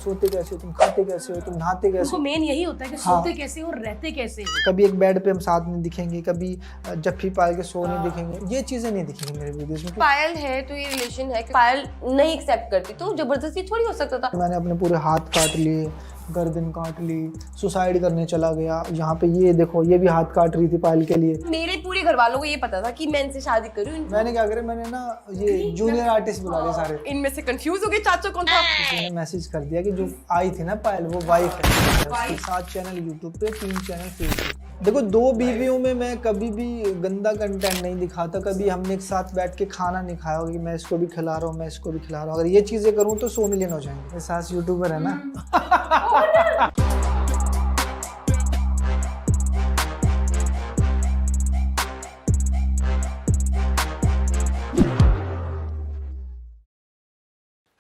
सोते कैसे हो, तुम खाते कैसे हो, तुम नहाते कैसे हो। मेन यही होता है कि सोते कैसे हो और रहते कैसे हो। कभी एक बेड पे हम साथ में दिखेंगे, कभी जफ्फी पायल के सो नहीं दिखेंगे, ये चीजें नहीं दिखेंगी मेरे वीडियोस में। पायल है तो ये रिलेशन है, पायल नहीं एक्सेप्ट करती तो जबरदस्ती थोड़ी हो सकता था। मैंने अपने पूरे हाथ काट लिए, गर्दन काट ली, सुसाइड करने चला गया। यहाँ पे ये देखो, ये भी हाथ काट रही थी पायल के लिए। मेरे पूरे घर वालों को ये पता था कि मैं इनसे शादी करूं। मैंने क्या करे, मैंने ना ये जूनियर आर्टिस्ट बुला लिए सारे। इनमें से कंफ्यूज हो गए चाचा कौन था। किसी ने मैसेज कर दिया कि जो आई थी ना पायल वो वाइफ है। उसके 7 चैनल यूट्यूब पे, 3 चैनल फेसबुक। देखो 2 बीवियों में मैं कभी भी गंदा कंटेंट नहीं दिखाता। कभी हमने एक साथ बैठ के खाना नहीं खाया कि मैं इसको भी खिला रहा हूँ, मैं इसको भी खिला रहा हूँ। अगर ये चीजें करूँ तो 100 मिलियन हो जाएंगे। मेरे सास यूट्यूबर है ना।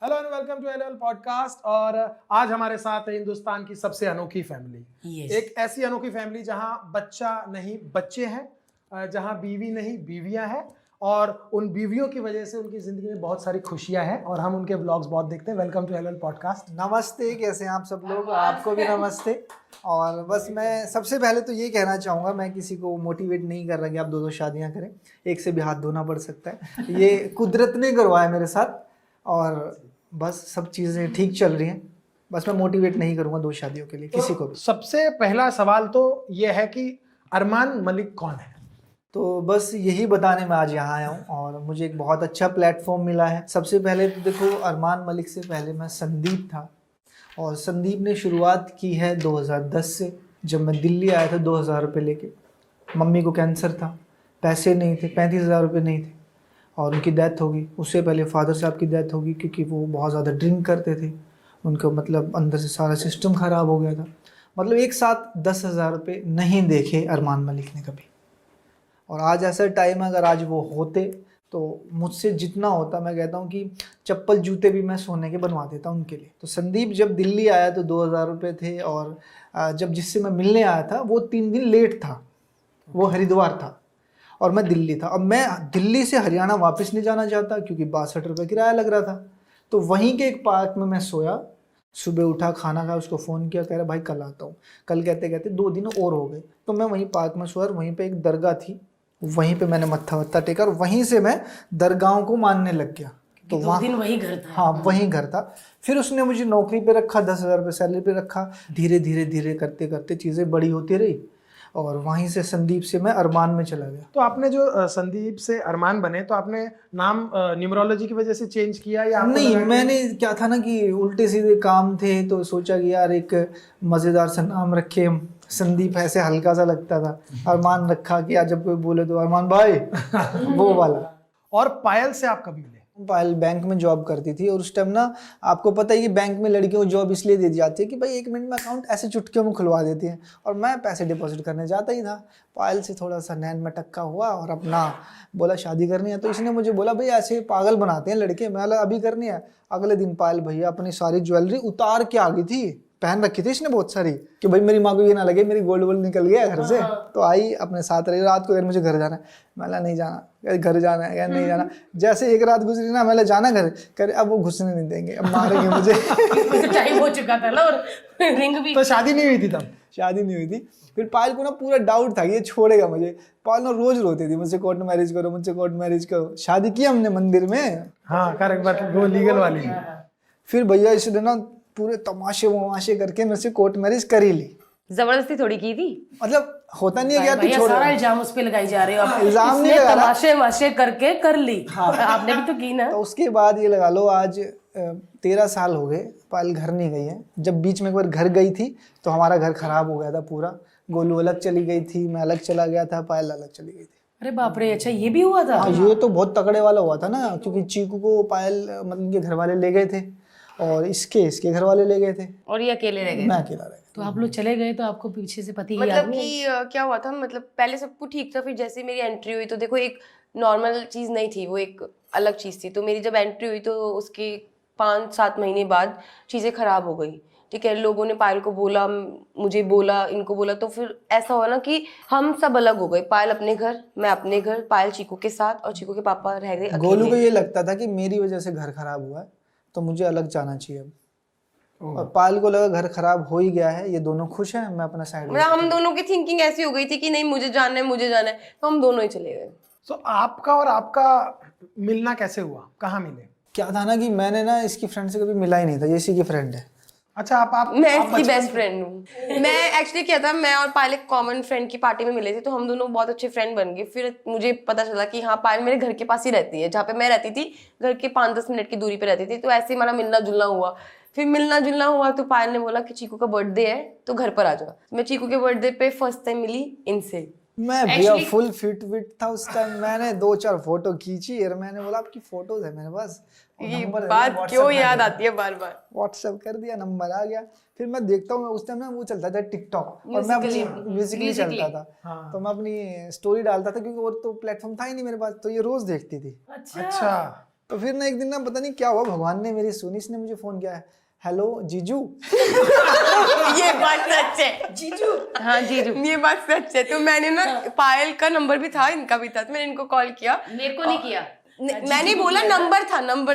Hello and welcome to LL podcast. और आज हमारे साथ है हिंदुस्तान की सबसे अनोखी फैमिली। एक ऐसी अनोखी फैमिली जहां बच्चा नहीं बच्चे हैं, जहां बीवी नहीं बीवियां हैं, और उन बीवियों की वजह से उनकी जिंदगी में बहुत सारी खुशियां हैं और हम उनके व्लॉग्स बहुत देखते हैं। Welcome to LL podcast. नमस्ते, कैसे हैं आप सब लोग? आपको भी नमस्ते। और बस मैं सबसे पहले तो ये कहना चाहूँगा, मैं किसी को मोटिवेट नहीं कर रहा कि आप 2-2 शादियाँ करें, एक से भी हाथ धोना पड़ सकता है। ये कुदरत ने करवाया मेरे साथ और बस सब चीज़ें ठीक चल रही हैं। बस मैं मोटिवेट नहीं करूँगा 2 शादियों के लिए किसी को भी। सबसे पहला सवाल तो ये है कि अरमान मलिक कौन है? तो बस यही बताने में आज यहाँ आया हूँ और मुझे एक बहुत अच्छा प्लेटफॉर्म मिला है। सबसे पहले तो देखो, अरमान मलिक से पहले मैं संदीप था और संदीप ने शुरुआत की है 2010 से, जब मैं दिल्ली आया था 2000 रुपये लेके। मम्मी को कैंसर था, पैसे नहीं थे, 35,000 रुपये नहीं थे और उनकी डेथ हो गई। उससे पहले फादर साहब की डेथ हो गई क्योंकि वो बहुत ज़्यादा ड्रिंक करते थे। उनको मतलब अंदर से सारा सिस्टम ख़राब हो गया था। मतलब एक साथ 10,000 रुपये नहीं देखे अरमान मलिक ने कभी। और आज ऐसा टाइम है, अगर आज वो होते तो मुझसे जितना होता, मैं कहता हूँ कि चप्पल जूते भी मैं सोने के बनवा देता उनके लिए। तो संदीप जब दिल्ली आया तो 2,000 रुपये थे और जब जिससे मैं मिलने आया था वो 3 दिन लेट था, वो हरिद्वार था और मैं दिल्ली था। अब मैं दिल्ली से हरियाणा वापस नहीं जाना चाहता क्योंकि 62 रुपये किराया लग रहा था। तो वहीं के एक पार्क में मैं सोया, सुबह उठा, खाना खाया, उसको फ़ोन किया, कह रहा भाई कल आता हूँ। कल कहते कहते 2 दिन और हो गए। तो मैं वहीं पार्क में सोया और वहीं पे एक दरगाह थी, वहीं पे मैंने मत्था वत्था टेका और वहीं से मैं दरगाहों को मानने लग गया। तो वहाँ दिन वही घर था। हाँ, वहीं घर था। फिर उसने मुझे नौकरी पे रखा, 10,000 रुपये सैलरी पे रखा। धीरे धीरे धीरे करते करते चीज़ें बड़ी होती रही और वहीं से संदीप से मैं अरमान में चला गया। तो आपने जो संदीप से अरमान बने, तो आपने नाम न्यूमरोलॉजी की वजह से चेंज किया या आपको नहीं, लगा कि- मैंने क्या था ना कि उल्टे सीधे काम थे तो सोचा कि यार एक मज़ेदार सा नाम रखे। संदीप ऐसे हल्का सा लगता था। अरमान रखा कि आज जब कोई बोले तो अरमान भाई वो वाला। और पायल से आप कभी मिले? पायल बैंक में जॉब करती थी और उस टाइम ना आपको पता है कि बैंक में लड़कियों को जॉब इसलिए दी जाती है कि भाई 1 मिनट में अकाउंट ऐसे चुटकियों में खुलवा देती हैं और मैं पैसे डिपॉजिट करने जाता ही था। पायल से थोड़ा सा नैन में टक्का हुआ और अपना बोला शादी करनी है। तो इसने मुझे बोला भाई ऐसे पागल बनाते हैं लड़के। मैं बोला अभी करनी है। अगले दिन पायल भैया अपनी सारी ज्वेलरी उतार के आ गई थी, पहन रखी थी इसने बहुत सारी, कि भाई मेरी माँ को ये ना लगे मेरी गोल्ड वोल्ड निकल गया घर से। तो आई अपने साथ रही। रात को यार मुझे घर जाना है, मैं नहीं जाना, घर जाना है यार नहीं जाना। जैसे एक रात गुजरी ना, मैं जाना घर, करे अब वो घुसने नहीं देंगे, अब मारेंगे मुझे। तो टाइम हो चुका था ना और रिंग भी। तो शादी नहीं हुई थी तब? शादी नहीं हुई थी। फिर पायल को ना पूरा डाउट था कि ये छोड़ेगा मुझे। पायल ना रोज रोती थी, मुझसे कोर्ट मैरिज करो, मुझसे कोर्ट मैरिज करो। शादी की हमने मंदिर में। हाँ करेक्ट, बट वो लीगल वाली। फिर भैया इसने ना पूरे तमाशे वमाशे करके मेरे से कोर्ट मैरिज कर ही ली। जबरदस्ती थोड़ी की थी। मतलब होता नहीं है क्या, तू भैया छोड़। सारा इल्जाम उस पे लगाई जा रहे हो आप। इल्जाम नहीं इसने लगा रहा। तमाशे वमाशे करके कर ली। आपने भी तो की ना। तो उसके बाद ये लगा लो आज 13 साल हो गए पायल घर नहीं गई है। जब बीच में एक बार घर गई थी तो हमारा घर खराब हो गया था पूरा। गोलू अलग चली गई थी, मैं अलग चला गया था, पायल अलग चली गई थी। अरे बाप रे, अच्छा ये भी हुआ था। हाँ, ये तो बहुत तगड़े वाला हुआ था ना, क्योंकि चीकू को पायल मतलब इनके घर वाले ले गए थे और इसके घर वाले ले गए थे और ये अकेले रह गए। मैं अकेला रह गया। तो आप लोग चले गए तो आपको पीछे से पति की मतलब याद नहीं कि क्या हुआ था, मतलब पहले सब कुछ ठीक था, फिर जैसे मेरी एंट्री हुई तो देखो एक नॉर्मल चीज नहीं थी, वो एक अलग चीज थी। तो मेरी जब एंट्री हुई तो उसके 5-7 महीने बाद चीजें खराब हो गई। ठीक है, लोगों ने पायल को बोला, मुझे बोला, इनको बोला, तो फिर ऐसा हुआ ना कि हम सब अलग हो गए। पायल अपने घर, मैं अपने घर, पायल चीकू के साथ और चीकू के पापा रह गए गोलू को अकेले। ये लगता था कि मेरी वजह से घर खराब हुआ है तो मुझे अलग जाना चाहिए अब। और पायल को लगा घर खराब हो ही गया है, ये दोनों खुश हैं, मैं अपना साइड मतलब हम दोनों की थिंकिंग ऐसी हो गई थी कि नहीं मुझे जाना है, तो हम दोनों ही चले गए। तो आपका और आपका मिलना कैसे हुआ, कहाँ मिले? क्या था ना कि मैंने ना इसकी फ्रेंड से कभी मिला ही नहीं था, ये इसी की फ्रेंड है। अच्छा, आप मैं आप इसकी बेस्ट फ्रेंड हूँ। मैं एक्चुअली क्या था, मैं और पायल एक कॉमन फ्रेंड की पार्टी में मिले थे, तो हम दोनों बहुत अच्छे फ्रेंड बन गए। फिर मुझे पता चला कि हाँ पायल मेरे घर के पास ही रहती है, जहाँ पे मैं रहती थी घर के 5-10 मिनट की दूरी पे रहती थी। तो ऐसे ही हमारा मिलना जुलना हुआ। फिर मिलना जुलना हुआ तो पायल ने बोला कि चीकू का बर्थडे है तो घर पर आ जाओ। मैं चीकू के बर्थडे पे फर्स्ट टाइम मिली इनसे। मैं भैया फुल फिट विट था उस टाइम, मैंने 2-4 फोटो खींची और मैंने बोला आपकी फोटोज है मेरे पास, ये बात क्यों याद आती है बार बार। व्हाट्सएप कर दिया, नंबर आ गया। फिर मैं देखता हूँ उस टाइम ना वो चलता था टिकटॉक, और मैं अपनी म्यूजिकली चलता था, तो मैं अपनी स्टोरी डालता था क्योंकि वो तो प्लेटफॉर्म था ही नहीं मेरे पास, तो ये रोज देखती थी। अच्छा। तो फिर ना एक दिन ना पता नहीं क्या हुआ, भगवान ने मेरी सुनी, इसने मुझे फोन किया, हेलो जीजू। ये बात सच है, जीजू। हाँ जीजू, ये बात सच है। तो मैंने ना पायल का नंबर भी था, इनका भी था, तो मैंने इनको कॉल किया। मेरे को नहीं किया, मैंने बोला नंबर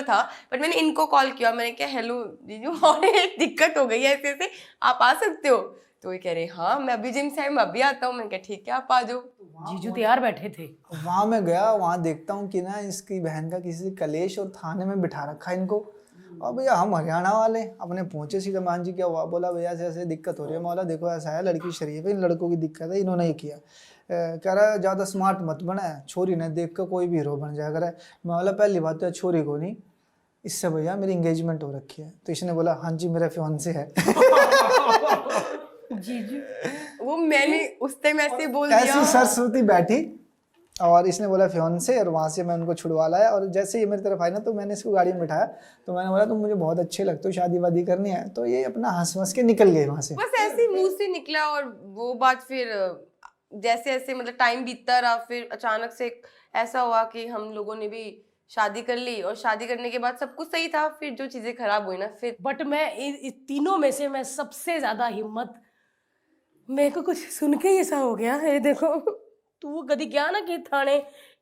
था, बट मैंने इनको कॉल किया। मैंने कहा हेलो जीजू, और एक दिक्कत हो गई है ऐसे ऐसे, आप आ सकते हो? तो ये कह रहे हाँ मैं अभी जिम से आई, मैं अभी आता हूँ। मैंने कहा ठीक है आप आ जाओ। जीजू तैयार बैठे थे। वहां मैं गया, वहां देखता हूँ कि ना इसकी बहन का किसी कलेश और थाने में बिठा रखा है इनको। और भैया हम हरियाणा वाले अपने पहुंचे सीधा, मान जी क्या हुआ? बोला भैया ऐसे ऐसे दिक्कत हो रही है। मौला देखो ऐसा है, लड़की शरीफ है, इन लड़कों की दिक्कत है, इन्होंने ये किया। कह रहा है ज़्यादा स्मार्ट मत बना है, छोरी ने देख कर कोई भी हीरो बन जाएगा। मैं बोला पहली बात है छोरी को नहीं, इससे भैया मेरी एंगेजमेंट हो रखी है। तो इसने बोला हाँ जी मेरा फियांसे है। जीजू वो मैंने उस टाइम ऐसे बोल दिया, ऐसी सरस्वती बैठी, और इसने बोला फियांसे, और वहाँ से मैं उनको छुड़वा लाया। और जैसे ये मेरी तरफ आई ना, तो मैंने इसको गाड़ी में बिठाया, तो मैंने बोला तुम मुझे बहुत अच्छे लगते हो, शादी वादी करनी है। तो ये अपना हंस के निकल गए वहाँ से। बस ऐसे ही मुंह से निकला। और वो बात फिर जैसे जैसे मतलब टाइम बीतता रहा, फिर अचानक से ऐसा हुआ कि हम लोगों ने भी शादी कर ली। और शादी करने के बाद सब कुछ सही था, फिर जो चीजें खराब हुई ना फिर। बट मैं इन तीनों में से मैं सबसे ज्यादा हिम्मत, मेरे को कुछ सुन के ही ऐसा हो गया है। देखो तू वो कभी क्या ना कि थाने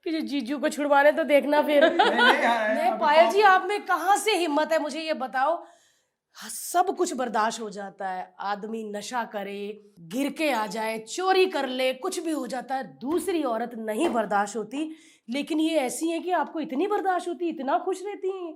कि जीजू को छुड़वाने, तो देखना फिर। नहीं पायल जी, आप में कहाँ से हिम्मत है, मुझे ये बताओ। सब कुछ बर्दाश्त हो जाता है, आदमी नशा करे, गिर के आ जाए, चोरी कर ले, कुछ भी हो जाता है। दूसरी औरत नहीं बर्दाश्त होती, लेकिन ये ऐसी है कि आपको इतनी बर्दाश्त होती, इतना खुश रहती हैं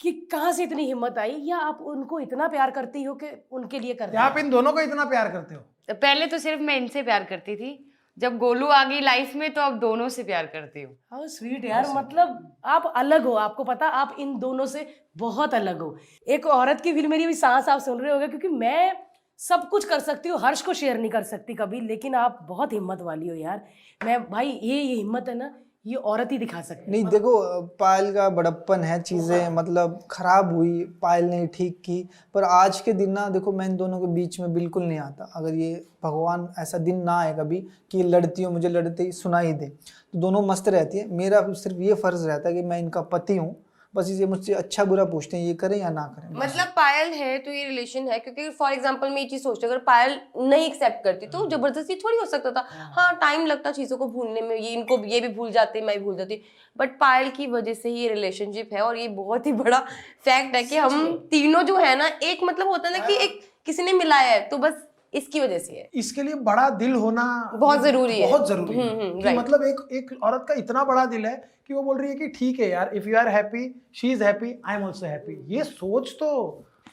कि कहाँ से इतनी हिम्मत आई? या आप उनको इतना प्यार करती हो कि उनके लिए करती हो? आप इन दोनों को इतना प्यार करते हो? पहले तो सिर्फ मैं इनसे प्यार करती थी, जब गोलू आ गई लाइफ में तो अब दोनों से प्यार करती हूँ। हाउ स्वीट यार, मतलब आप अलग हो, आपको पता आप इन दोनों से बहुत अलग हो। एक औरत की फील मेरी भी सांस आप सुन रहे होगे, क्योंकि मैं सब कुछ कर सकती हूँ, हर्ष को शेयर नहीं कर सकती कभी, लेकिन आप बहुत हिम्मत वाली हो यार। मैं भाई ये हिम्मत है ना, ये औरत ही दिखा सकती है। नहीं देखो, पायल का बड़प्पन है, चीज़ें मतलब खराब हुई, पायल ने ठीक की, पर आज के दिन ना देखो मैं इन दोनों के बीच में बिल्कुल नहीं आता। अगर ये भगवान ऐसा दिन ना आए कभी कि लड़ती हो, मुझे लड़ते ही सुना ही दे, तो दोनों मस्त रहती है। मेरा सिर्फ ये फर्ज रहता है कि मैं इनका पति हूँ, बस ये मुझसे अच्छा बुरा पूछते हैं, ये करें या ना करें। मतलब पायल है तो ये रिलेशन है, क्योंकि फॉर एग्जांपल मैं ये चीज सोचती हूँ, अगर पायल नहीं एक्सेप्ट करती तो जबरदस्ती थोड़ी हो सकता था। हाँ टाइम लगता चीजों को भूलने में, ये इनको ये भी भूल जाते, मैं भी भूल जाती, बट पायल की वजह से ही ये रिलेशनशिप है। और ये बहुत ही बड़ा फैक्ट है कि हम तीनों जो है ना, एक मतलब होता है ना कि एक किसी ने मिलाया है, तो बस इसकी वजह से है। इसके लिए बड़ा दिल होना बहुत जरूरी है, बहुत जरूरी है कि मतलब एक औरत का इतना बड़ा दिल है कि वो बोल रही है कि ठीक है यार, if you are happy she is happy, I am also happy. ये सोच तो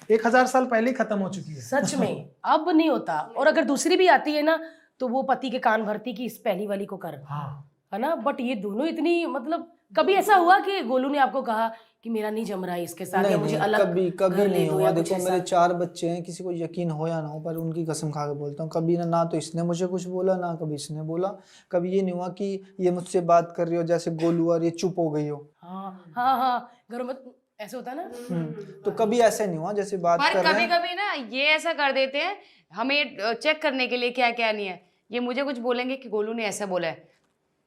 1000 साल पहले ही खत्म हो चुकी है सच में, अब नहीं होता। और अगर दूसरी भी आती है ना, तो वो पति के कान भरती कि इस पहली वाली को कर, है ना। बट ये दोनों इतनी, मतलब कभी ऐसा हुआ कि गोलू ने आपको कहा कि मेरा नहीं जम रहा है इसके साथ, या मुझे अलग कभी नहीं हुआ। देखो मेरे 4 बच्चे हैं, किसी को यकीन हो या ना हो, पर उनकी कसम खा के बोलता हूँ, कभी ना तो इसने मुझे कुछ बोला, ना कभी इसने बोला। कभी ये नहीं हुआ कि ये मुझसे बात कर रही हो जैसे गोलू और ये चुप हो गई हो। हाँ घरों में ऐसा होता है ना। तो कभी ऐसा नहीं हुआ जैसे बात पर कर रहे कभी हैं। कभी ना ये ऐसा कर देते हैं, हमें चेक करने के लिए क्या क्या नहीं है। ये मुझे कुछ बोलेंगे कि गोलू ने ऐसा बोला है,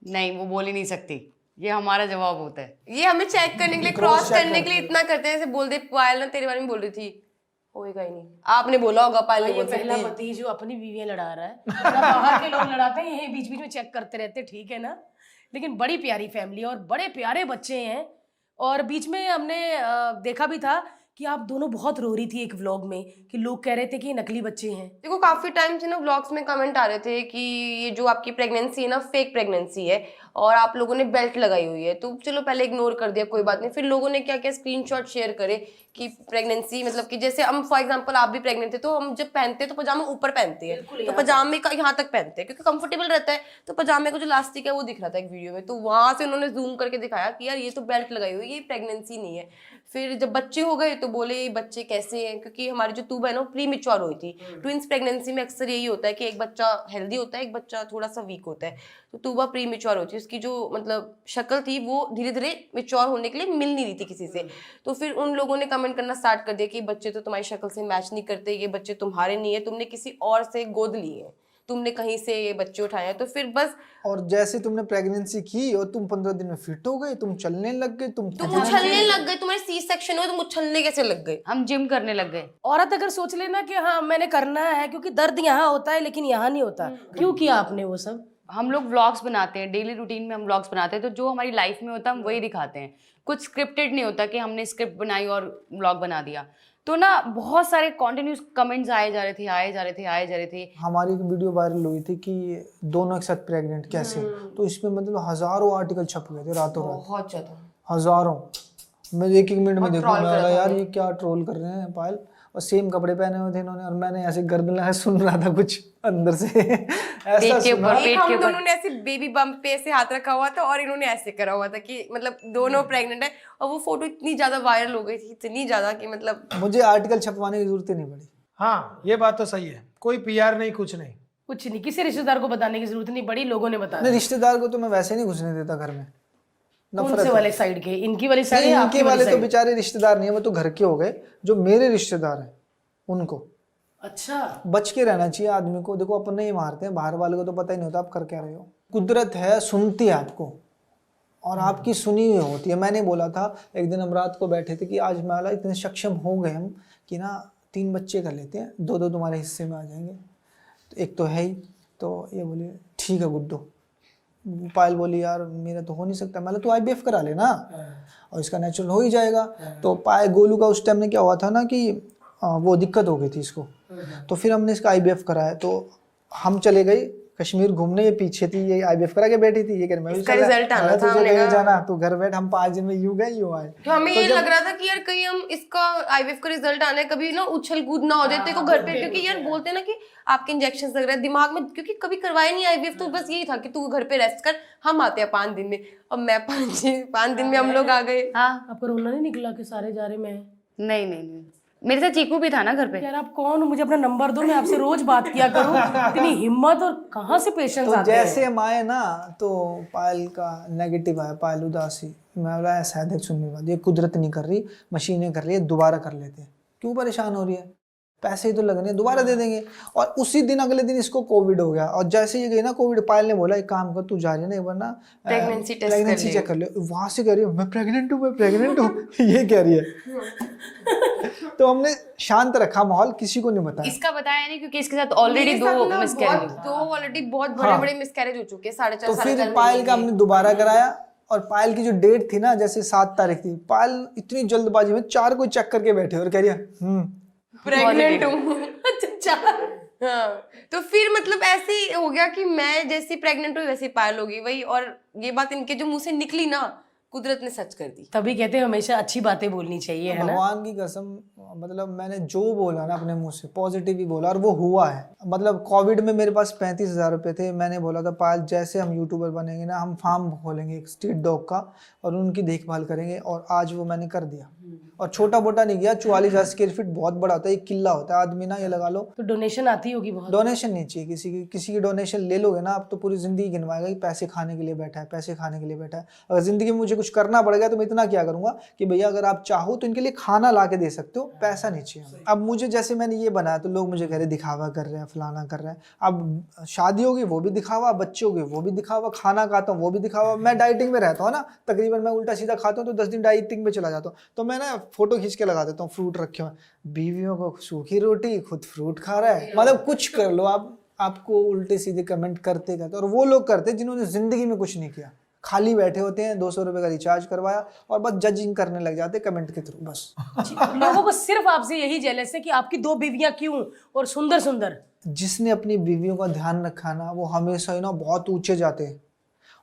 नहीं वो बोल ही नहीं सकती, ये हमारा जवाब होता है। ये हमें चेक करने के लिए, क्रॉस करने के लिए इतना करते हैं, जैसे बोल दे पायल ना तेरे बारे में बोल रही थी, होएगा ही नहीं, आपने बोला होगा पायल नहीं ये बोल पहला सकती। पति जो अपनी बीवियां लड़ा रहा है, ना बाहर के लोग लड़ाते हैं, ये बीच बीच में चेक करते रहते, ठीक है ना। लेकिन बड़ी प्यारी फैमिली और बड़े प्यारे बच्चे हैं। और बीच में हमने देखा भी था कि आप दोनों बहुत रो रही थी एक व्लॉग में, कि लोग कह रहे थे कि ये नकली बच्चे हैं। देखो काफी टाइम से ना व्लॉग्स में कमेंट आ रहे थे कि ये जो आपकी प्रेगनेंसी है ना फेक प्रेगनेंसी है और आप लोगों ने बेल्ट लगाई हुई है, तो चलो पहले इग्नोर कर दिया, कोई बात नहीं। फिर लोगों ने क्या क्या स्क्रीनशॉट शेयर करे कि प्रेगनेंसी मतलब कि जैसे हम फॉर एग्जांपल आप भी प्रेग्नेंट थे, तो हम जब पहनते हैं तो पजामा ऊपर पहनते हैं, तो पजामे का यहाँ तक पहनते हैं क्योंकि कंफर्टेबल रहता है, तो पजामे का जो लास्टिक है वो दिख रहा था एक वीडियो में, तो वहां से उन्होंने जूम करके दिखाया कि यार ये तो बेल्ट लगाई हुई है, ये प्रेगनेंसी नहीं है। फिर जब बच्चे हो गए तो बोले ये बच्चे कैसे हैं, क्योंकि हमारी जो तूबा है ना प्री मेच्योर हुई थी। ट्विंस प्रेगनेंसी में अक्सर यही होता है कि एक बच्चा हेल्दी होता है, एक बच्चा थोड़ा सा वीक होता है, तो तूबा प्री मेच्योर होती है, उसकी जो मतलब शक्ल थी वो धीरे धीरे मेच्योर होने के लिए मिल नहीं रही थी किसी से। तो फिर उन लोगों ने कमेंट करना स्टार्ट कर दिया कि बच्चे तो तुम्हारी शक्ल से मैच नहीं करते, ये बच्चे तुम्हारे नहीं है, तुमने किसी और से गोद लिए हैं, तुमने कहीं से ये बच्चे उठाए हैं। तो फिर बस और जैसे तुमने प्रेगनेंसी की और तुम 15 दिन में फिट हो गए, तुम चलने लग गए, तुम उछलने लग गए, तुम्हारे सी सेक्शन हुआ, तुम उछलने कैसे लग गए? हम जिम करने लग गए। औरत अगर सोच लेना कि हाँ मैंने करना है क्योंकि दर्द यहाँ होता है लेकिन यहाँ नहीं होता, क्यों किया आपने वो सब? हम लोग व्लॉग्स बनाते हैं, डेली रूटीन में हम व्लॉग्स बनाते हैं, तो जो हमारी लाइफ में होता है हम वही दिखाते हैं। कुछ स्क्रिप्टेड नहीं होता कि हमने स्क्रिप्ट बनाई और व्लॉग बना दिया। तो ना बहुत सारे कॉन्टिन्यूस कमेंट्स आए जा रहे थे। हमारी एक वीडियो वायरल हुई थी कि दोनों एक साथ प्रेग्नेंट कैसे, तो इसमें मतलब हजारों आर्टिकल छप गए थे रातों रात, बहुत ज्यादा, हजारों। मैं एक मिनट में देखूं, troll मैं करा लगा था यार ये क्या ट्रोल कर रहे हैं पायल, और सेम कपड़े पहने हुए थे इन्होंने, और मैंने ऐसे गर्दन लगा सुन रहा था कुछ अंदर से ऐसा पेट के सुना। ऊपर, पेट हम के ऊपर। दोनों ने ऐसे बेबी बम्प पे ऐसे हाथ रखा हुआ था और इन्होंने ऐसे करा हुआ था कि मतलब दोनों प्रेग्नेंट है, और वो फोटो इतनी ज्यादा वायरल हो गई थी, इतनी ज्यादा कि मतलब मुझे आर्टिकल छपवाने की जरूरत ही नहीं पड़ी। हाँ ये बात तो सही है, कोई पीआर नहीं, कुछ नहीं। कुछ नहीं, किसी रिश्तेदार को बताने की जरूरत नहीं पड़ी, लोगों ने बताया। नहीं, रिश्तेदार को तो मैं वैसे नहीं घुसने देता घर में, कौन नफरत से है। वाले साइड के? इनकी वाली साइड नहीं, या इनके आपकी वाले वाली तो साइड? बेचारे रिश्तेदार नहीं है, वो तो घर के हो गए। जो मेरे रिश्तेदार हैं उनको अच्छा, बच के रहना चाहिए आदमी को। देखो अपने ही मारते हैं, बाहर वाले को तो पता ही नहीं होता आप कर क्या रहे हो। कुदरत है, सुनती है आपको और आपकी सुनी हुई होती है। मैंने बोला था एक दिन, हम रात को बैठे थे कि आज माला इतने सक्षम हो गए हम कि ना 3 बच्चे कर लेते हैं, 2-2 तुम्हारे हिस्से में आ जाएंगे, तो एक तो है ही। तो ये बोले ठीक है गुड्डू। पायल बोली यार मेरा तो हो नहीं सकता। मैंने तो IVF करा लेना और इसका नेचुरल हो ही जाएगा। तो पायल गोलू का उस टाइम में क्या हुआ था ना कि वो दिक्कत हो गई थी इसको, तो फिर हमने इसका IVF कराया। तो हम चले गए कश्मीर घूमने, ये पीछे थी, ये IVF करा के बैठी थी, ये कह मैं भी इसका चला, रिजल्ट आना मैं था, तुझे हमने कहीं कहा- जाना, तू घर बैठ, हम 5 दिन में यूं गए यूं आए। तो हमें ये लग रहा था कि यार कहीं हम इसका IVF का रिजल्ट आने कभी ना उछल कूद ना हो जाते को घर पे, क्योंकि यार बोलते हैं ना कि आपके इंजेक्शन लग रहे हैं दिमाग में, क्योंकि कभी करवाया नहीं IVF, तो बस यही था कि तू घर पे रेस्ट कर, हम आते हैं 5 दिन में। और मैं 5 दिन में हम लोग आ गए। हाँ, आपका रोना नहीं निकला कि सारे जा रहे मैं? नहीं, मेरे साथ चीकू भी था ना घर पे। यार आप कौन हो? मुझे अपना नंबर दो, मैं आपसे रोज बात किया करूं। इतनी हिम्मत और कहाँ से पेशेंस तो आते हैं? जैसे हम आए ना तो पायल का नेगेटिव आया, पायल उदासी। मैं बोला ऐसा है, देख सुन मेरी बात, ये कुदरत नहीं कर रही, मशीनें कर रही है, दोबारा कर लेते हैं, क्यों परेशान हो रही है, पैसे ही तो लगने हैं, दोबारा दे देंगे। और उसी दिन अगले दिन इसको कोविड हो गया, और जैसे ये गई ना कोविड, पायल ने बोला एक काम कर, तू जा रही है ना एक बार ना प्रेगनेंसी टेस्ट प्रेगनेंसी चेक कर ले। वहां से कह रही हूँ मैं प्रेग्नेंट हूँ ये कह रही है। तो हमने शांत रखा माहौल, किसी को नहीं बताया। इसका बताया नहीं क्योंकि इसके साथ ऑलरेडी मेरे 2 साथ ना मिसकैरेज। दो ऑलरेडी बहुत बड़े बड़े मिसकैरेज हो चुके हैं, 4.5 तो साल फिर पायल का हमने दोबारा कराया, और पायल की जो डेट थी ना, जैसे 7 तारीख थी, पायल इतनी जल्दबाजी में 4 को चेक करके बैठे और कह रही है प्रेग्नेंट हूँ। हाँ, तो फिर मतलब ऐसे ही हो गया कि मैं जैसी प्रेग्नेंट हुई वैसी पायल हो गई वही, और ये बात इनके जो मुंह से निकली ना, कुदरत ने सच कर दी। तभी कहते हैं हमेशा अच्छी बातें बोलनी चाहिए, है ना? भगवान की कसम, मतलब मैंने जो बोला ना अपने मुंह से पॉजिटिव ही बोला, और वो हुआ है। मतलब कोविड में मेरे पास 35,000 रुपए थे, मैंने बोला था पायल जैसे हम यूट्यूबर बनेंगे ना, हम फार्म खोलेंगे एक स्ट्रीट डॉग का और उनकी देखभाल करेंगे, और आज वो मैंने कर दिया। और छोटा मोटा नहीं गया, 44,000 स्क्वायर फीट बहुत बड़ा होता है, एक किला होता है आदमी ना, ये लगा लो। तो डोनेशन आती होगी बहुत। डोनेशन नहीं चाहिए किसी की डोनेशन ले लोगे ना आप तो पूरी जिंदगी गिनवाएगा कि पैसे खाने के लिए बैठा है, पैसे खाने के लिए बैठा है। अगर जिंदगी में मुझे कुछ करना पड़ेगा तो मैं इतना क्या करूंगा कि भैया अगर आप चाहो तो इनके लिए खाना ला के दे सकते हो, पैसा नहीं चाहिए। अब मुझे जैसे मैंने ये बनाया तो लोग मुझे कह रहे दिखावा कर रहे हैं, फलाना कर रहे हैं। अब शादी होगी वो भी दिखावा, बच्चे होगी वो भी दिखावा, खाना खाता हूँ वो भी दिखावा। मैं डाइटिंग में रहता हूँ ना, तकरीबन मैं उल्टा सीधा खाता हूँ तो 10 दिन डाइटिंग में चला जाता हूँ, तो मैं ना फोटो खींच के लगा देता हूँ, फ्रूट रखे हुए, बीवियों को सूखी रोटी, खुद फ्रूट खा रहा है। मतलब कुछ कर लो आप, आपको उल्टे सीधे कमेंट करते और वो लोग करते जिन्होंने जिंदगी में कुछ नहीं किया। खाली बैठे होते हैं, 200 रुपये का रिचार्ज करवाया और बस जजिंग करने लग जाते कमेंट के थ्रू बस। लोगों को सिर्फ आपसे यही जेलस है कि आपकी 2 बीवियां क्यों और सुंदर सुंदर। जिसने अपनी बीवियों का ध्यान रखा ना वो हमेशा ही ना बहुत ऊंचे जाते हैं,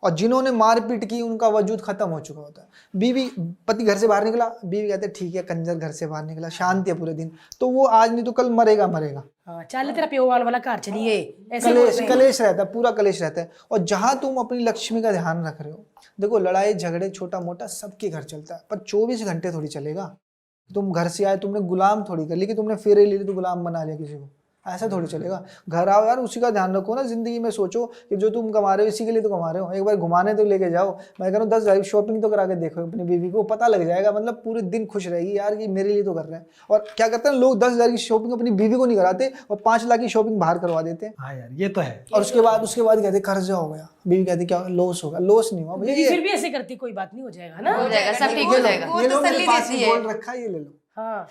और जिन्होंने मारपीट की उनका वजूद खत्म हो चुका होता है। बीवी, पति घर से बाहर निकला, बीवी कहते ठीक है कंजर घर से बाहर निकला, शांति है पूरे दिन, तो वो आज नहीं तो कल मरेगा मरेगा। हाँ, चल तेरा प्योवान वाला घर चलिए, ऐसे कलेश बोलते हैं। कलेश रहता है, पूरा कलेश रहता है। और जहां तुम अपनी लक्ष्मी का ध्यान रख रहे हो, देखो लड़ाई झगड़े छोटा मोटा सबके घर चलता है, पर 24 घंटे थोड़ी चलेगा। तुम घर से आए, तुमने गुलाम थोड़ी कर ली कि तुमने फेरे ले ली तो गुलाम बना लिया किसी को, ऐसा थोड़ी चलेगा। घर आओ यार, उसी का ध्यान रखो ना। जिंदगी में सोचो कि जो तुम कमा रहे हो इसी के लिए तो कमा रहे हो, एक बार घुमाने तो लेके जाओ। मैं कह रहा हूँ 10,000 शॉपिंग तो करा के देखो अपनी बीवी को, पता लग जाएगा, मतलब पूरे दिन खुश रहेगी यार कि मेरे लिए तो कर रहे हैं। और क्या करते हैं लोग, 10,000 की शॉपिंग अपनी बीवी को नहीं कराते और 5 लाख की शॉपिंग बाहर करवा देते हैं। हाँ यार ये तो है। और उसके बाद कहते कर्जा हो गया, बीवी कहती क्या लॉस होगा, लॉस नहीं हुआ भैया, बीवी फिर भी ऐसे करती, कोई बात नहीं, हो जाएगा ना। हो जाएगा, सब ठीक हो जाएगा। ये लो मेरे पास ही बोल रखा है, ये ले लो। हाँ,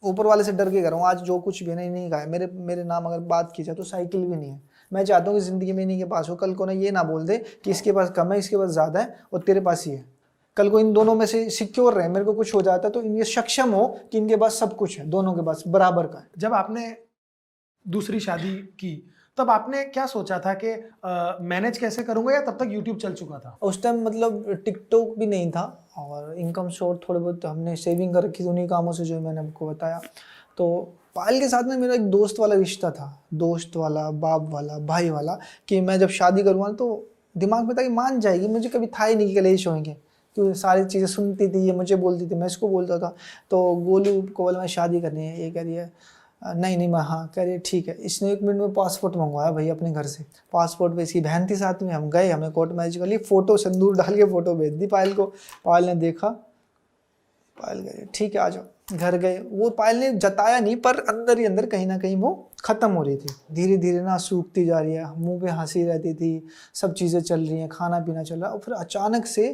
ऊपर वाले से डर के कर रहा हूँ, आज जो कुछ भी नहीं कहा है, मेरे नाम अगर बात की जाए तो साइकिल भी नहीं है। मैं चाहता हूँ कि जिंदगी में इन्हीं के पास हो, कल को ना ये ना बोल दे कि इसके पास कम है, इसके पास ज़्यादा है और तेरे पास ही है। कल को इन दोनों में से सिक्योर रहे, मेरे को कुछ हो जाता है तो ये सक्षम हो कि इनके पास सब कुछ है, दोनों के पास बराबर का है। जब आपने दूसरी शादी की तब आपने क्या सोचा था कि मैनेज कैसे करूंगा, या तब तक यूट्यूब चल चुका था? उस टाइम मतलब टिकटॉक भी नहीं था और इनकम सोर्स थोड़े बहुत हमने सेविंग कर रखी थी उन्हीं कामों से जो मैंने आपको बताया। तो पायल के साथ में मेरा एक दोस्त वाला रिश्ता था, दोस्त वाला, बाप वाला, भाई वाला, कि मैं जब शादी करूँगा तो दिमाग में था कि मान जाएगी। मुझे कभी था ही नहीं कि कलेश होंगे, क्योंकि सारी चीज़ें सुनती थी, ये मुझे बोलती थी, मैं इसको बोलता था। तो गोलू को बोला मैं शादी करनी है, ये कह रही है नहीं मैं हाँ, कह रही है ठीक है। इसने 1 मिनट में पासपोर्ट मंगवाया भाई अपने घर से, पासपोर्ट पे इसकी बहन थी साथ में, हम गए, हमें कोर्ट मैरिज कर ली, फ़ोटो सिंदूर डाल के फ़ोटो भेज दी पायल को। पायल ने देखा, पायल कह रही ठीक है आ जाओ। घर गए, वो पायल ने जताया नहीं पर अंदर ही अंदर कहीं ना कहीं वो ख़त्म हो रही थी, धीरे धीरे ना सूखती जा रही है, मुंह पे हंसी रहती थी, सब चीज़ें चल रही हैं, खाना पीना चल रहा है। और फिर अचानक से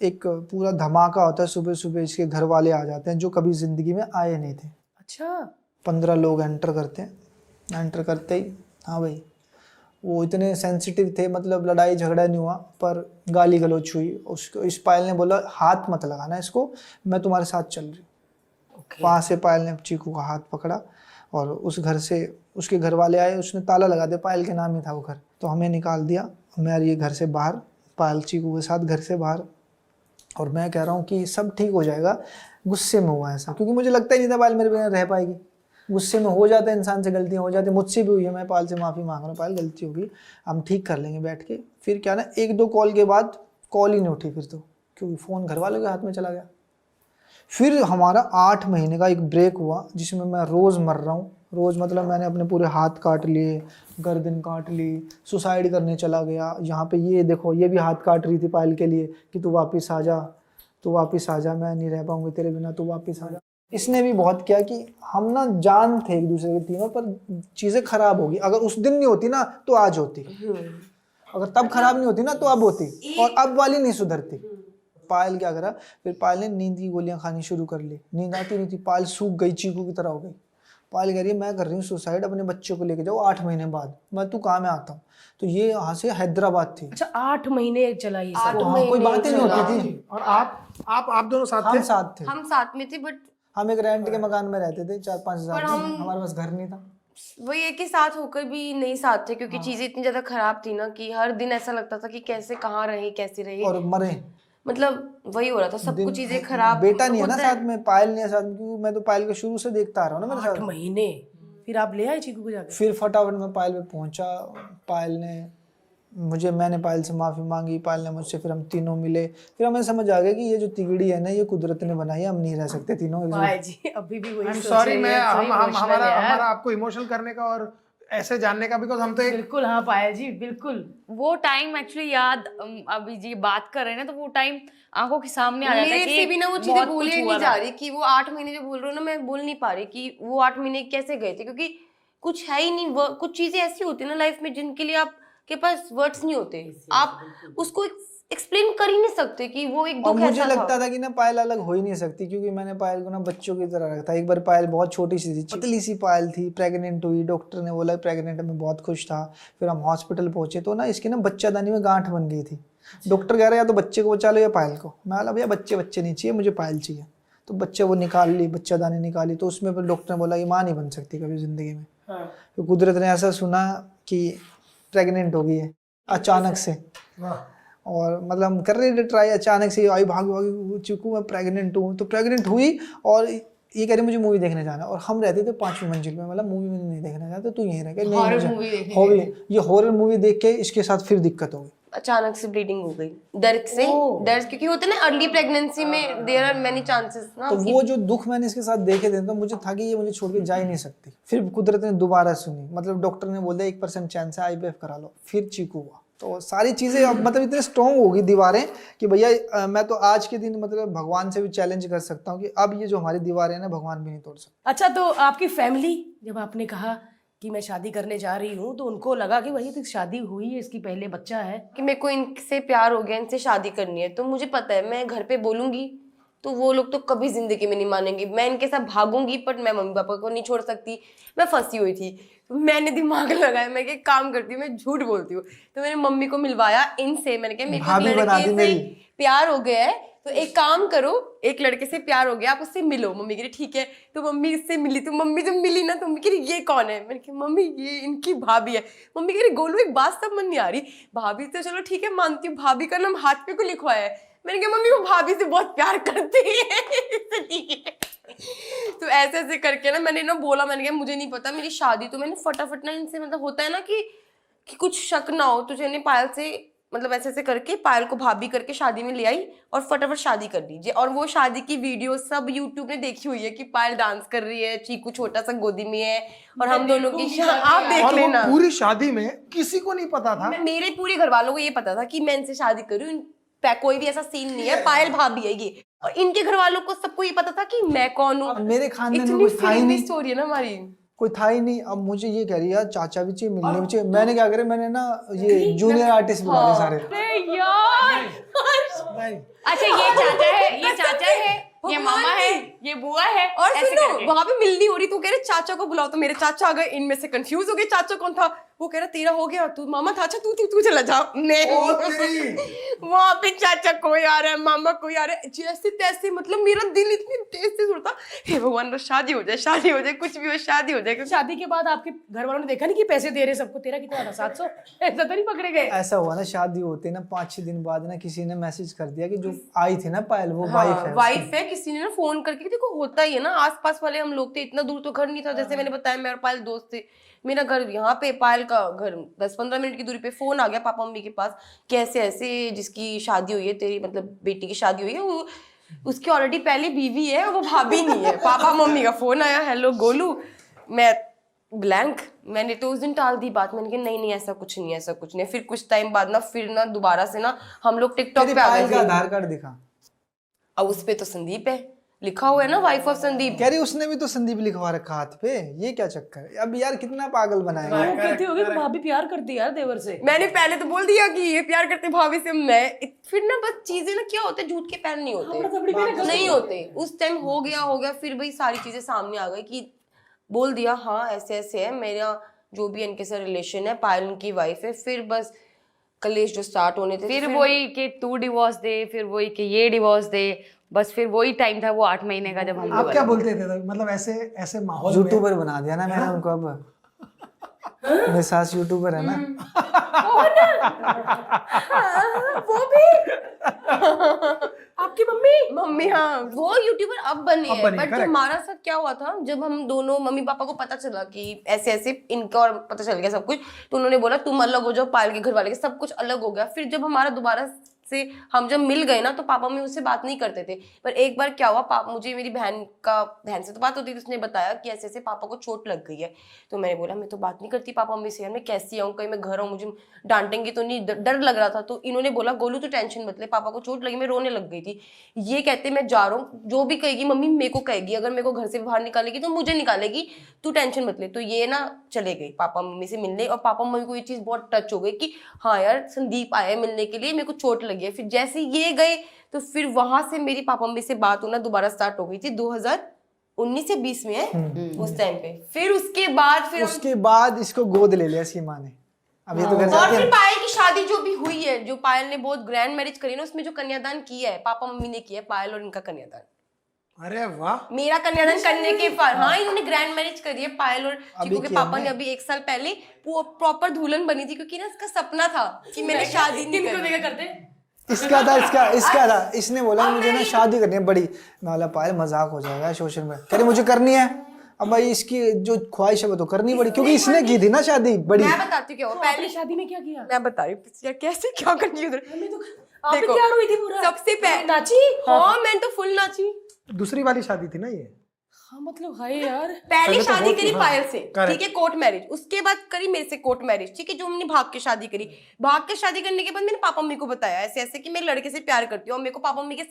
एक पूरा धमाका होता है, सुबह सुबह इसके घर वाले आ जाते हैं जो कभी ज़िंदगी में आए नहीं थे। अच्छा, 15 लोग एंटर करते हैं। एंटर करते ही हाँ भाई, वो इतने सेंसिटिव थे, मतलब लड़ाई झगड़ा नहीं हुआ पर गाली गलौच हुई। उसको इस पायल ने बोला हाथ मत लगाना इसको, मैं तुम्हारे साथ चल रही हूँ। वहाँ से पायल ने चीकू का हाथ पकड़ा और उस घर से उसके घर वाले आए, उसने ताला लगा दिया, पायल के नाम ही था वो घर, तो हमें निकाल दिया। मैं ये घर से बाहर, पायल चीकू के साथ घर से बाहर। और मैं कह रहा हूँ कि सब ठीक हो जाएगा, गुस्से में हुआ ऐसा, क्योंकि मुझे लगता ही नहीं था पायल मेरे बिना रह पाएगी। गुस्से में हो जाता है, इंसान से गलतियाँ हो जाती, मुझसे भी हुई है, मैं पायल से माफ़ी मांग रहा हूँ, पायल गलती होगी, हम ठीक कर लेंगे बैठ के। फिर क्या ना 1-2 कॉल के बाद कॉल ही नहीं उठी फिर तो, क्योंकि फ़ोन घर वालों के हाथ में चला गया। फिर हमारा 8 महीने का एक ब्रेक हुआ जिसमें मैं रोज़ मर रहा हूँ। रोज़ मतलब मैंने अपने पूरे हाथ काट लिए, गर्दन काट ली, सुसाइड करने चला गया। यहाँ पे ये देखो, ये भी हाथ काट रही थी पायल के लिए कि तू वापस आ जा, तू वापस आ जा, मैं नहीं रह पाऊंगी तेरे बिना, तू वापस आ जा। इसने भी बहुत किया कि हम ना जान थे एक दूसरे के तीनों, पर चीज़ें खराब होगी। अगर उस दिन नहीं होती ना तो आज होती, अगर तब खराब नहीं होती ना तो अब होती, और अब वाली नहीं सुधरती। पायल क्या करा, फिर पायल ने नींद की गोलियां खानी शुरू कर ली, नींद आती नहीं थी, पायल सूख गई, चीकू की तरह हो गई। पायल कह रही है मैं कर रही हूँ सुसाइड, अपने बच्चे को लेके जाओ, 8 महीने बाद मैं तू कहाँ में आता हूँ। तो ये यहाँ से हैदराबाद थी। अच्छा 8 महीने चला ये सब। हाँ, कोई बात ही नहीं होती थी। और आप दोनों साथ हम थे? साथ थे, हम साथ में थे, बट हम एक रेंट के मकान में रहते थे 4-5 हज़ार में, हमारे पास घर नहीं था। वही है कि साथ होकर भी नहीं साथ थे, क्योंकि चीजें इतनी ज्यादा खराब थी ना कि हर दिन ऐसा लगता था कि कैसे कहाँ रहे, कैसे रहे, और मरे, मतलब वही हो रहा था, सब कुछ चीजें खराब। बेटा नहीं है ना होता है। साथ में, पायल नहीं है साथ में, क्योंकि मैं तो पायल को शुरू से देखता आ रहा हूँ ना मेरे 8 साथ। महीने फिर आप ले आए चीकू को जाके? फिर फटाफट मैं पायल पे पहुंचा, पायल ने मैंने पायल से माफ़ी मांगी, पायल ने मुझसे, फिर हम तीनों मिले। फिर हमें समझ आ गया कि ये जो तिगड़ी है ना, ये कुदरत ने बनाई है, हम नहीं रह सकते तीनों। भाई जी अभी भी वही सोच सॉरी, रही मैं है, सही हमारा emotional है यार। हमारा आपको इमोशनल करने का और ऐसे जानने का, बिकॉज हम तो एक बिल्कुल हाँ पायल जी बिल्कुल। वो टाइम एक्चुअली याद, अभी जी बात कर रहे हैं ना, तो वो टाइम आंखों के सामने आ जाता है मेरे कि से भी ना वो चीजें बहुत बोली कुछ नहीं हुआ जा था। रही कि वो 8 महीने जो बोल रहे हो ना, मैं बोल नहीं पा रही कि वो 8 महीने कैसे गए थे, क्योंकि कुछ है ही नहीं। कुछ चीजें ऐसी होती है ना लाइफ में जिनके लिए आपके पास वर्ड्स नहीं होते, आप उसको एक्सप्लेन कर ही नहीं सकते कि वो एक और दुख मुझे ऐसा लगता था कि ना पायल अलग हो ही नहीं सकती, क्योंकि मैंने पायल को ना बच्चों की तरह रखा था। एक बार पायल बहुत छोटी सी थी, पतली सी पायल थी, प्रेग्नेंट हुई, डॉक्टर ने बोला प्रेग्नेंट, मैं बहुत खुश था। फिर हम हॉस्पिटल पहुंचे तो ना इसकी ना बच्चादानी में गांठ बन गई थी। डॉक्टर कह रहे या तो बच्चे को बचा लो या पायल को। मैं बोला भैया बच्चे नहीं चाहिए, मुझे पायल चाहिए। तो बच्चे वो निकाल ली, बच्चादानी निकाली, तो उसमें फिर डॉक्टर ने बोला ये माँ नहीं बन सकती कभी जिंदगी में। तो कुदरत ने ऐसा सुना कि प्रेग्नेंट हो गई है अचानक से। और मतलब हम कर रहे थे ट्राई, अचानक से आई भाग चुकू मैं प्रेग्नेंट हूँ। तो प्रेग्नेंट हुई और ये कह रही मुझे मूवी देखने जाना, और हम रहते थे 5वीं मंजिल में। मतलब मूवी में नहीं देखना चाहते, तू यहीं रह के हॉरर मूवी देखने ये हॉरर मूवी देख के इसके साथ फिर दिक्कत हो गई, अचानक से ब्लीडिंग हो गई डर से। डर क्योंकि होते ना अर्ली प्रेगनेंसी में देयर आर मेनी चांसेस ना। तो वो जो दुख मैंने इसके साथ देखे थे तो मुझे था कि ये मुझे छोड़ के जा ही नहीं सकती। फिर कुदरत ने दोबारा सुनी, मतलब डॉक्टर ने बोल दिया 1% चांस है, IVF करा लो। फिर चीकू हुआ। तो सारी चीजें अब मतलब इतने स्ट्रॉन्ग होगी दीवारें कि भैया मैं तो आज के दिन मतलब भगवान से भी चैलेंज कर सकता हूँ कि अब ये जो हमारी दीवारें हैं ना भगवान भी नहीं तोड़ सकते। अच्छा, तो आपकी फैमिली जब आपने कहा कि मैं शादी करने जा रही हूँ, तो उनको लगा कि भाई तो शादी हुई है, इसकी पहले बच्चा है, कि मेरे को इनसे प्यार हो गया, इनसे शादी करनी है, तो मुझे पता है मैं घर पे बोलूंगी तो वो लोग तो कभी जिंदगी में नहीं मानेंगे। मैं इनके साथ भागूंगी बट मैं मम्मी पापा को नहीं छोड़ सकती। मैं फंसी हुई थी, तो मैंने दिमाग लगाया, मैं एक काम करती हूँ, मैं झूठ बोलती हूँ। तो मैंने मम्मी को मिलवाया इनसे, मैंने कहा मेरे को एक लड़के से प्यार हो गया है, तो एक काम करो, एक लड़के से प्यार हो गया, आप उससे मिलो। मम्मी कह रही ठीक है। तो मम्मी इससे मिली, तो मम्मी जब मिली ना तो मम्मी कह रही ये कौन है? मैंने कहा मम्मी ये इनकी भाभी है। मम्मी कह रही गोलू एक बात सब मन नहीं आ रही, भाभी तो चलो ठीक है मानती हूँ, भाभी का नाम हाथ पे को लिखवाया है। मैंने कहा मम्मी वो भाभी से बहुत प्यार करती है। तो ऐसे ऐसे करके ना मैंने ना बोला, मैंने कहा मुझे नहीं पता मेरी शादी, तो मैंने फटाफट ना इनसे, मतलब होता है ना कि कुछ शक ना हो, तो मैंने पायल से मतलब ऐसे ऐसे करके पायल को भाभी करके शादी में ले आई और फटाफट शादी कर दी। और वो शादी की वीडियो सब यूट्यूब ने देखी हुई है कि पायल डांस कर रही है, चीकू छोटा सा गोदी में है और हम दोनों की आप देख और लेना। वो पूरी शादी में किसी को नहीं पता था। मेरे पूरे घर वालों को ये पता था कि मैं इनसे शादी कर रही हूँ, कोई भी ऐसा सीन नहीं है, पायल भाभी है ये। और इनके घर वालों को सबको ये पता था कि मैं कौन हूँ। मेरे खानदान में इतनी कोई था ही फिल्मी नहीं, स्टोरी है ना हमारी, कोई था ही नहीं। अब मुझे ये कह रही है चाचा भी चाहिए, मिलने भी चाहिए। मैंने क्या करे, मैंने ना ये जूनियर आर्टिस्ट बुला लिए सारे। अरे यार, नहीं अच्छा ये चाचा है, ये चाचा है, ये मामा है, ये बुआ है, और ऐसे सुनो करके। वहां पे मिलनी हो रही तो कह रहे चाचा को बुलाओ, तो मेरे चाचा आ गए। इनमें से कंफ्यूज हो गए चाचा कौन था। वो कह रहा तेरा हो गया, तू मामा था, अच्छा तू चला जा। मैं वहां पे चाचा कोई आ रहा है, मामा कोई आ रहा है, जैसे तैसे। मतलब मेरा दिल इतनी तेज से उड़ता, हे भगवान बस शादी हो जाए, शादी हो जाए, कुछ भी हो शादी हो जाए। शादी के बाद आपके घर वालों ने देखा नहीं कि पैसे दे रहे सबको, तेरा कितना था 700, ऐसा तो नहीं पकड़े गए? ऐसा हुआ ना, शादी होते ना 5-6 दिन बाद ना किसी ने मैसेज कर दिया कि जो आई थी ना पायल वो वाइफ है। वाइफ है। किसी ने ना फोन करके, देखो होता ही है ना, आसपास वाले हम लोग थे, इतना दूर तो घर नहीं था। जैसे मैंने बताया मैं और पायल दोस्त थे, मेरा घर यहाँ पे, पायल का घर 10-15 मिनट की दूरी पे। फोन आ गया पापा मम्मी के पास, कैसे ऐसे जिसकी शादी हुई है, तेरी मतलब बेटी की शादी हुई है, वो उसकी ऑलरेडी पहले बीवी है, वो भाभी नहीं है। पापा मम्मी का फोन आया, हेलो गोलू। मैं ब्लैंक, मैंने तो उस दिन टाल दी बात। मैंने कहा नहीं ऐसा कुछ नहीं, ऐसा कुछ नहीं। फिर कुछ टाइम बाद ना फिर ना दोबारा से ना हम लोग टिकटॉक पे आ गए थे। आधार कार्ड दिखा, अब उस पे तो संदीप है लिखा हुआ है ना, वाइफ ऑफ संदीप। कह रही उसने भी तो संदीप लिखवा रखा हाथ पे। ये क्या चक्कर है? अब यार कितना पागल बनाएगा। वो कहती होगी कि भाभी प्यार करती है यार देवर से। मैंने पहले तो बोल दिया कि ये प्यार करते भाभी से। मैं फिर ना बस चीजें ना क्या होते, झूठ के पैर नहीं होते, नहीं होते। उस टाइम हो गया। फिर भाई सारी चीजें सामने आ गई कि बोल दिया हाँ ऐसे ऐसे है, मेरा जो भी इनके साथ रिलेशन है, पायल उनकी वाइफ है। फिर बस कलेश जो स्टार्ट होने थे, फिर वही कि तू डिवोर्स दे, फिर वही कि ये डिवोर्स दे। बस फिर वही टाइम था वो 8 महीने का, जब हम आप क्या बोलते थे मतलब ऐसे ऐसे माहौल में? यूट्यूबर बना दिया ना मैंने उनको। अब मेरे सास यूट्यूबर है ना। वो भी आपकी मम्मी हाँ वो यूट्यूबर अब बनी है। But correct। हमारा साथ क्या हुआ था, जब हम दोनों मम्मी पापा को पता चला कि ऐसे ऐसे इनका, और पता चल गया सब कुछ, तो उन्होंने बोला तुम अलग हो जाओ, पायल के घर वाले के सब कुछ अलग हो गया। फिर जब हमारा दोबारा से हम जब मिल गए ना, तो पापा मम्मी उससे बात नहीं करते थे। पर एक बार क्या हुआ, मुझे मेरी बहन से तो बात होती थी, उसने बताया कि ऐसे ऐसे पापा को चोट लग गई है। तो मैंने बोला मैं तो बात नहीं करती पापा मम्मी से, यार मैं कैसी आऊँ, कहीं मैं घर आऊँ मुझे डांटेंगे तो नहीं, डर लग रहा था। तो इन्होंने बोला गोलू तो टेंशन मत ले, पापा को चोट लगी। मैं रोने लग गई थी। ये कहते मैं जा रहा हूँ, जो भी कहेगी मम्मी मेरे को कहेगी, अगर मेरे को घर से बाहर निकालेगी तो मुझे निकालेगी, तू टेंशन मत ले। तो ये ना चले गई पापा मम्मी से मिलने, और पापा मम्मी को ये चीज़ बहुत टच हो गई कि हाँ यार संदीप आया मिलने के लिए, मेरे को चोट लगी गए। फिर जैसे ये गए तो फिर वहां से मेरी पापा मम्मी से बात होना दोबारा स्टार्ट हो गई थी 2019 से 20 में है उस टाइम पे। फिर उसके बाद इसको गोद ले लिया सीमा ने। अब ये तो घर और जाके फिर पायल की शादी जो भी हुई है, जो पायल ने बहुत ग्रैंड मैरिज करी ना, उसमें जो कन्यादान किया है पापा मम्मी ने किया है, पायल और इनका कन्यादान। अरे वाह, मेरा कन्यादान करने के बाद हाँ इन्होंने ग्रैंड मैरिज करी है पायल और चीकू के पापा ने। अभी 1 साल पहले वो प्रॉपर दुल्हन बनी थी, क्योंकि ना इसका सपना था कि मैंने शादी नहीं करनी। इसका था इसने बोला मुझे ना शादी करनी है बड़ी। मैं बोला पायल मजाक हो जाएगा सोशल में, कह रही मुझे करनी है। अब भाई इसकी जो ख्वाहिश है वो तो करनी पड़ी, क्योंकि इसने की थी ना शादी बड़ी। मैं बताती हूँ क्या हुआ पहले शादी में क्या किया? मैं बता रही हूँ कैसे क्या करनी उधर। आप भी तैयार हुई थी पूरा? सबसे पहले नाची? हाँ मैं तो फुल नाची। दूसरी वाली शादी थी ना ये? हाँ मतलब हाय यार, पहले तो शादी बहुत- करी हाँ, पायल से, correct। ठीक है, कोर्ट मैरिज। उसके बाद करी मेरे से कोर्ट मैरिज, ठीक है, जो हमने भाग के शादी करी। भाग के शादी करने के बाद मैंने पापा मम्मी को बताया ऐसे ऐसे कि मैं लड़के से प्यार करती हूँ, और मेरे को पापा मम्मी के